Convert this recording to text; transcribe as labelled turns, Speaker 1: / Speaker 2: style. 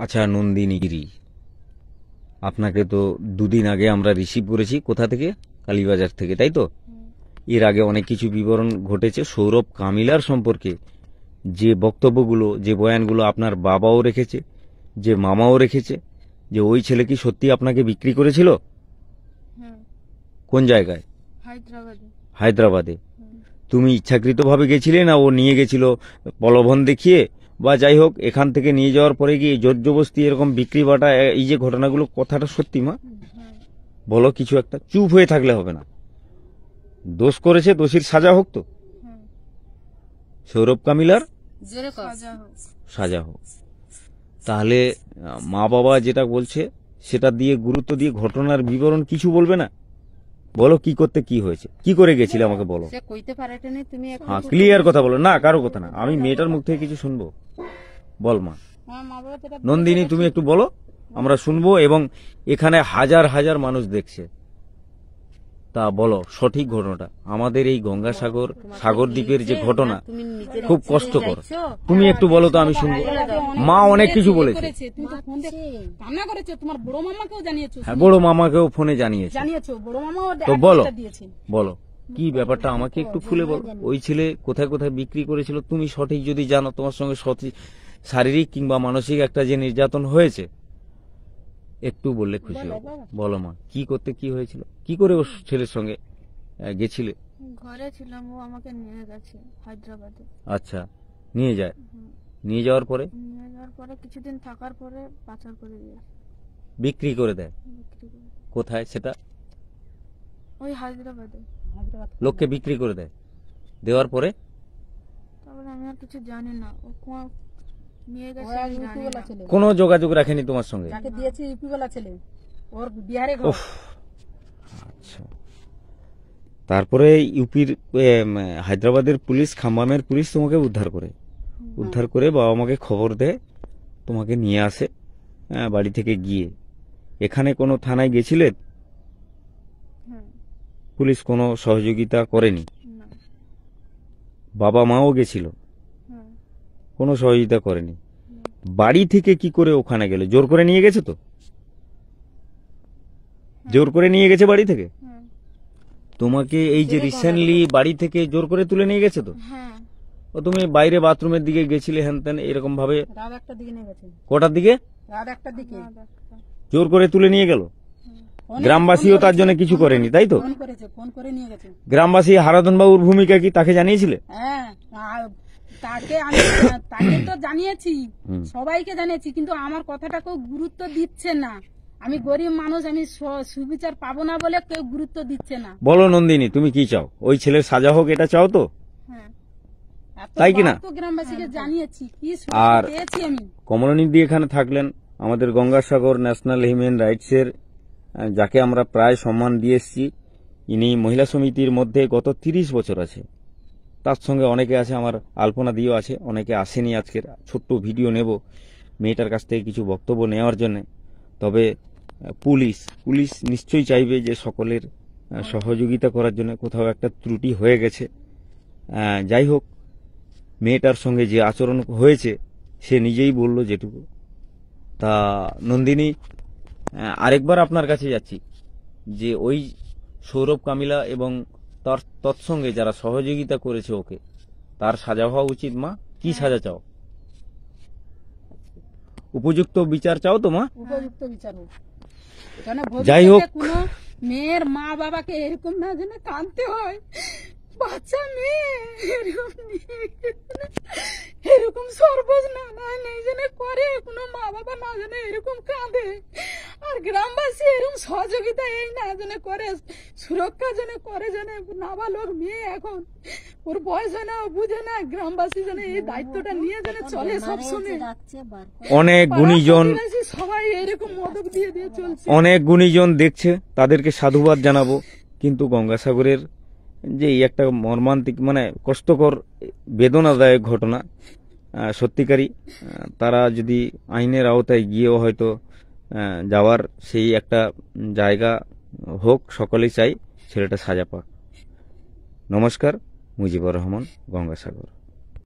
Speaker 1: আচ্ছা নন্দিনী গিরি, আপনাকে তো দুদিন আগে আমরা রিসিভ করেছি। কোথা থেকে? কালীবাজার থেকে, তাই তো? এর আগে অনেক কিছু বিবরণ ঘটেছে সৌরভ কামিলার সম্পর্কে। যে বক্তব্যগুলো, যে বয়ানগুলো আপনার বাবাও রেখেছে, যে মামাও রেখেছে, যে ওই ছেলে কি সত্যি আপনাকে বিক্রি করেছিল? কোন জায়গায়? হায়দ্রাবাদে। তুমি ইচ্ছাকৃতভাবে গেছিলে না ও নিয়ে গেছিল প্রলোভন দেখিয়ে? বা যাই হোক, এখান থেকে নিয়ে যাওয়ার পরে গিয়ে জোর জবস্তি এরকম বিক্রি বাটা, এই যে ঘটনাগুলো, কথাটা সত্যি মা? বলো কিছু একটা, চুপ হয়ে থাকলে হবে না। দোষ করেছে, দোষীর সাজা হোক। তো সৌরভ কামিলার সাজা হোক। তাহলে মা বাবা যেটা বলছে সেটা দিয়ে গুরুত্ব দিয়ে ঘটনার বিবরণ কিছু বলবে না? বলো কি করতে কি হয়েছে, কি করে গেছিলে আমাকে বলো। হ্যাঁ, ক্লিয়ার কথা বলো, না কারো কথা না, আমি মেয়েটার মুখ থেকে কিছু শুনবো। বল মা। নন্দিনী তুমি একটু বলো, আমরা শুনবো। এবং এখানে হাজার হাজার মানুষ দেখছে, তা বলো সঠিক ঘটনাটা। আমাদের এই গঙ্গাসাগর সাগর দ্বীপের যে ঘটনা খুব কষ্টকর, তুমি একটু বলো তো, আমি শুনবো। মা অনেক কিছু বলেছে, হ্যাঁ বড় মামাকেও ফোনে জানিয়েছে। তো বলো বলো কি ব্যাপারটা, আমাকে একটু খুলে বলো। ওই ছেলে কোথায় কোথায় বিক্রি করেছিল, তুমি সঠিক যদি জানো, তোমার সঙ্গে শারীরিক কিংবা মানসিক একটা যে নির্যাতন হয়েছে, একটু বললে খুশি হব। বলো মা, কি করতে কি হয়েছিল, কি করে ওর ছেলের সঙ্গে গেছিলে?
Speaker 2: ঘরে ছিলাম, ও আমাকে নিয়ে গেছে হায়দ্রাবাদে।
Speaker 1: আচ্ছা, নিয়ে যায়। নিয়ে যাওয়ার পরে
Speaker 2: কিছুদিন থাকার পরে পাচার করে দিয়ে
Speaker 1: বিক্রি করে দেয়। কোথায় সেটা?
Speaker 2: ওই হায়দ্রাবাদে।
Speaker 1: লোককে বিক্রি করে দেয়। দেওয়ার পরে
Speaker 2: তারপরে আমি আর কিছু জানি না। ও নিয়ে গেছে,
Speaker 1: কোনো যোগাযোগ রাখেনি তোমার সঙ্গে? আচ্ছা, তারপরে ইউপির হায়দ্রাবাদের পুলিশ, খাম্বামের পুলিশ তোমাকে উদ্ধার করে বাবা মাকে খবর দেয়, তোমাকে নিয়ে আসে বাড়ি থেকে গিয়ে। এখানে কোনো থানায় গেছিলে? পুলিশ কোনো সহযোগিতা করেনি? বাবা মাও গেছিল, কোনো সহযোগিতা করেনি। বাড়ি থেকে কি করে ওখানে গেলে? জোর করে নিয়ে গেছে? তো জোর করে নিয়ে গেছে বাড়ি থেকে তোমাকে? এই যে রিসেন্টলি বাড়ি থেকে জোর করে তুলে নিয়ে গেছে তো? ও তুমি বাইরে বাথরুমের দিকে গেছিলে, হ্যান ত্যান এরকম ভাবে? কটার দিকে? জোর করে তুলে নিয়ে গেল। গ্রামবাসীও তার জন্য কিছু করেনি, তাই তো? গ্রামবাসী হারাধন বাবুর ভূমিকা কি, তাকে জানিয়েছিলে?
Speaker 3: তাকে তো জানিয়েছি, সবাইকে জানিয়েছি, কিন্তু আমার কথাটা কেউ গুরুত্ব দিচ্ছে না। আমি গরিব মানুষ, আমি সুবিচার পাবো না বলে কেউ গুরুত্ব দিচ্ছে না।
Speaker 1: বলো নন্দিনী, তুমি কি চাও? ওই ছেলের সাজা হোক, এটা চাও তো? তাই কিনা?
Speaker 3: গ্রামবাসীকে জানিয়েছি,
Speaker 1: আর কমলানিধি এখানে থাকলেন, আমাদের গঙ্গাসাগর ন্যাশনাল হিউম্যান রাইটসের, যাকে আমরা প্রায় সম্মান দিয়ে এসছি। ইনি মহিলা সমিতির মধ্যে গত 30 বছর আছে। তার সঙ্গে অনেকে আছে, আমার আলপনা দিয়েও আছে, অনেকে আসেনি। আজকের ছোট্ট ভিডিও নেব মেয়েটার কাছ থেকে কিছু বক্তব্য নেওয়ার জন্য। তবে পুলিশ নিশ্চয়ই চাইবে যে সকলের সহযোগিতা করার জন্য। কোথাও একটা ত্রুটি হয়ে গেছে, যাই হোক, মেয়েটার সঙ্গে যে আচরণ হয়েছে সে নিজেই বলল যেটুকু। তা নন্দিনী, আরেকবার আপনার কাছে যাচ্ছি যে ওই সৌরভ কামিলা এবং তার তৎসঙ্গে যারা সহযোগিতা করেছে ওকে, তার সাজা হওয়া উচিত। মা, কি সাজা চাও? উপযুক্ত বিচার চাও তো মা?
Speaker 3: উপযুক্ত বিচার হোক।
Speaker 1: যাই হোক,
Speaker 3: মেয়ের মা বাবাকে এরকম না যেন কাঁদতে হয়। বাচ্চা মেয়ে এরকম সর্বজ না যেন করে, কোনো মা বাবা না যেন এরকম কাঁদে। আর গ্রামবাসী এরকম সহযোগিতা এই না যেন করে, সুরক্ষা যেন করে, যেন নাবালক মেয়ে, এখন ওর বয়স হয় না, ও বুঝে না। গ্রামবাসী যেন এই দায়িত্বটা নিয়ে যেন চলে সবসময়।
Speaker 1: অনেক গুণীজন,
Speaker 3: সবাই এরকম মদক দিয়ে দিয়ে চলছে।
Speaker 1: অনেক গুণীজন দেখছে, তাদেরকে সাধুবাদ জানাবো। কিন্তু গঙ্গাসাগরের যে এই একটা মর্মান্তিক, মানে কষ্টকর, বেদনাদায়ক ঘটনা, সত্যিকারই তারা যদি আইনের আওতায় গিয়েও হয়তো যাওয়ার সেই একটা জায়গা হোক, সকলেই চাই ছেলেটা সাজা পাক। নমস্কার, মুজিবুর রহমান, গঙ্গাসাগর।